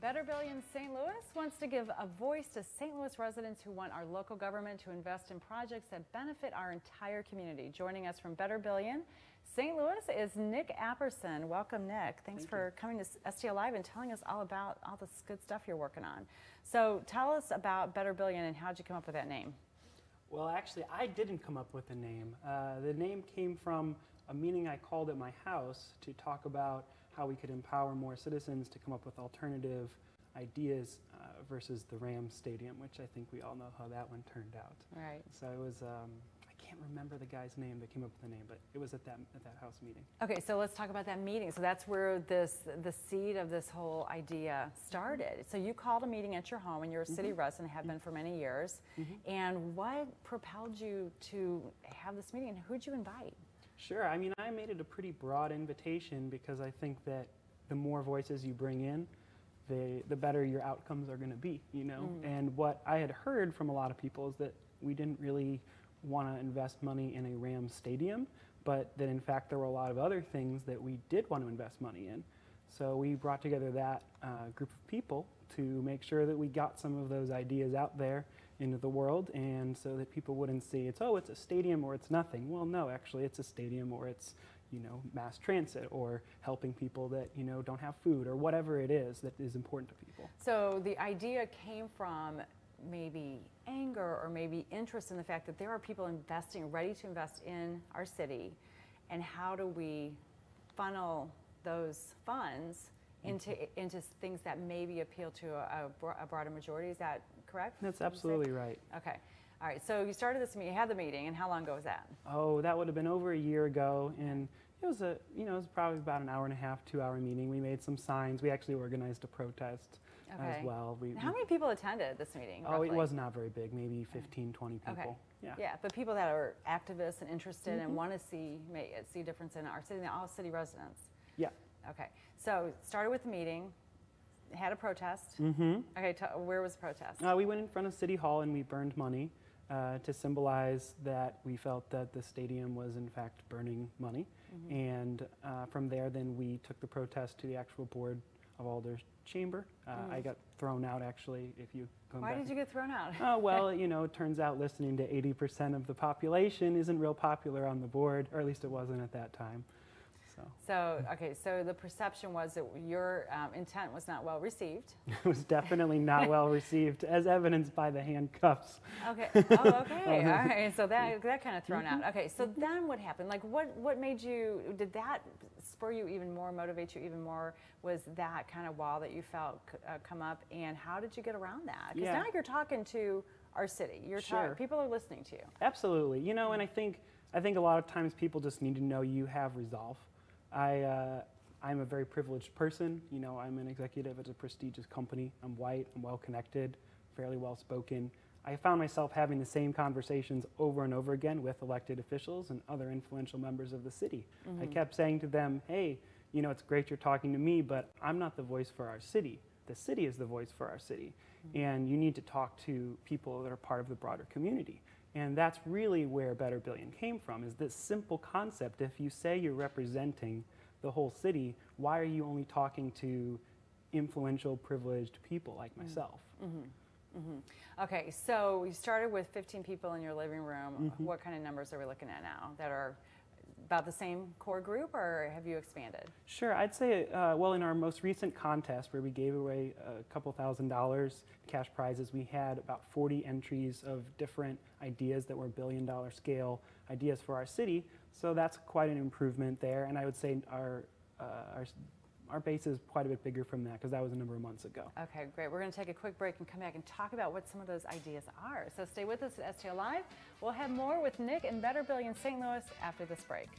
Better Billion St. Louis wants to give a voice to St. Louis residents who want our local government to invest in projects that benefit our entire community. Joining us from Better Billion St. Louis is Nick Apperson. Welcome, Nick. Thanks for coming to STL Live and telling us all about all this good stuff you're working on. So tell us about Better Billion and how'd you come up with that name? Well, actually, I didn't come up with the name. The name came from a meeting I called at my house to talk about how we could empower more citizens to come up with alternative ideas versus the Rams Stadium, which I think we all know how that one turned out. Right. So it was, I can't remember the guy's name that came up with the name, but it was at that house meeting. Okay, so let's talk about that meeting. So that's where the seed of this whole idea started. So you called a meeting at your home, and you're a city resident, have been for many years. And what propelled you to have this meeting, and who'd you invite? Sure. I mean, I made it a pretty broad invitation because I think that the more voices you bring in, the better your outcomes are going to be, you know? And what I had heard from a lot of people is that we didn't really want to invest money in a Rams stadium, but that in fact there were a lot of other things that we did want to invest money in. So we brought together that group of people to make sure that we got some of those ideas out there into the world, and so that people wouldn't see it's a stadium or it's nothing. Well, no, actually it's a stadium, or it's, you know, mass transit, or helping people that, you know, don't have food, or whatever it is that is important to people. So the idea came from maybe anger or maybe interest in the fact that there are people investing, ready to invest in our city, and how do we funnel those funds into things that maybe appeal to a broader majority. Is that correct? That's absolutely right. Okay. All right. So you started this meeting, you had the meeting, and how long ago was that? Oh, that would have been over a year ago, and it was it was probably about an hour and a half, 2-hour meeting. We made some signs. We actually organized a protest as well. How many people attended this meeting? Oh, roughly? It was not very big, maybe 15, 20 people. Okay. Yeah. Yeah, but people that are activists and interested and want to see a difference in our city, all city residents. Yeah. Okay. So started with the meeting, had a protest. Okay, where was the protest? We went in front of City Hall and we burned money to symbolize that we felt that the stadium was in fact burning money. And from there, then we took the protest to the actual Board of Alders chamber. I got thrown out, actually, if you go back. Why did you get thrown out? Oh, well, you know, it turns out listening to 80% of the population isn't real popular on the board, or at least it wasn't at that time. So, okay, so the perception was that your intent was not well received. It was definitely not well received, as evidenced by the handcuffs. Okay. Oh, okay. All right. So that kind of thrown out. Okay. So then what happened? Like, what made you? Did that spur you even more? Motivate you even more? Was that kind of wall that you felt come up? And how did you get around that? Because now you're talking to our city. You're people are listening to you. Absolutely. You know, and I think a lot of times people just need to know you have resolve. I'm a very privileged person. You know, I'm an executive at a prestigious company. I'm white, I'm well connected, fairly well spoken. I found myself having the same conversations over and over again with elected officials and other influential members of the city. I kept saying to them, hey, you know, it's great you're talking to me, but I'm not the voice for our city. The city is the voice for our city. And you need to talk to people that are part of the broader community. And that's really where Better Billion came from, is this simple concept. If you say you're representing the whole city, why are you only talking to influential, privileged people like myself? Okay, so you started with 15 people in your living room. What kind of numbers are we looking at now that are about the same core group, or have you expanded? Sure, I'd say, well, in our most recent contest where we gave away a couple $1,000 cash prizes, we had about 40 entries of different ideas that were billion-dollar scale ideas for our city. So that's quite an improvement there, and I would say our base is quite a bit bigger from that because that was a number of months ago. Okay, great. We're going to take a quick break and come back and talk about what some of those ideas are. So stay with us at STL Live. We'll have more with Nick and Better Billion St. Louis after this break.